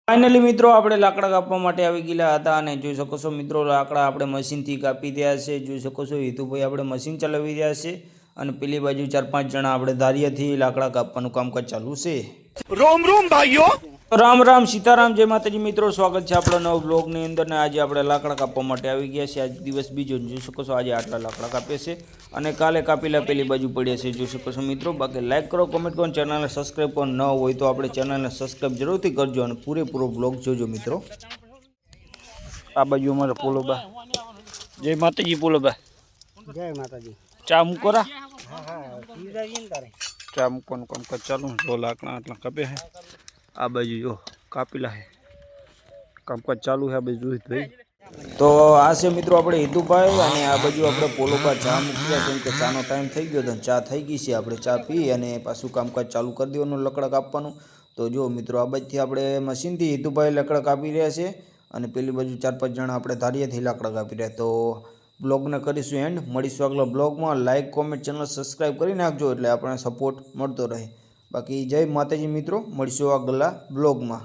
Finally મિત્રો આપણે લાકડા કાપવા માટે આવી ગયેલા હતા અને જોઈ શકો છો મિત્રો લાકડા આપણે મશીનથી કાપી રહ્યા છે। જોઈ શકો છો હિતુભાઈ આપણે મશીન ચલાવી રહ્યા છે અને પેલી બાજુ 4-5 જણા આપણે ધારિયાથી લાકડા કાપવાનું કામકાજ ચાલુ છે। रोम रोम भाइयों, राम राम सीताराम जय माताजी मित्रों, स्वागत है अपना नव ब्लॉग ની અંદર ને આજે આપણે લાકડા કાપવા માટે આવી ગયા છે। આજ દિવસ બીજો જોઈ શકો છો આજે આટલા લાકડા કાપે છે અને કાલે કાપેલા પેલી બાજુ પડ્યા છે જોઈ શકો છો મિત્રો। બાકી લાઈક કરો, કમેન્ટ કરો, ચેનલને સબસ્ક્રાઇબ કરો, ન હોય તો આપણે ચેનલને સબસ્ક્રાઇબ જરૂરથી કરજો અને પૂરેપૂરો બ્લોગ જોજો મિત્રો। આ બાજુ અમારે પોલોબા, જય માતાજી પોલોબા, જય માતાજી। ચા મૂકોરા, હા હા પીવડાવીએ ને તારે ચા મૂકવાનું કામકાજ ચાલુ। જો લાકડા આટલા કાપે છે, આ બાજુ જો કાપેલા છે, કામકાજ ચાલુ છે આ બાજુ રોહિતભાઈ। તો આ છે મિત્રો આપણે હિતુભાઈ અને આ બાજુ આપણે પોલોબા ચા મૂક્યા કેમ કે ચાનો ટાઈમ થઈ ગયો તો ચા થઈ ગઈ છે। આપણે ચા પી અને પાછું કામકાજ ચાલુ કરી દેવાનું લકડા કાપવાનું। તો જો મિત્રો આ બાજુથી આપણે મશીનથી હિતુભાઈ લકડા કાપી રહ્યા છે અને પેલી બાજુ 4-5 જણા આપણે ધારિયાથી લાકડા કાપી રહ્યા। તો બ્લોગને કરીશું એન્ડ, મળીશું આગલા બ્લોગમાં। લાઇક, કોમેન્ટ, ચેનલ સબસ્ક્રાઈબ કરી નાખજો એટલે આપણને સપોર્ટ મળતો રહે। બાકી જય માતાજી મિત્રો, મળીશું આગલા બ્લોગમાં।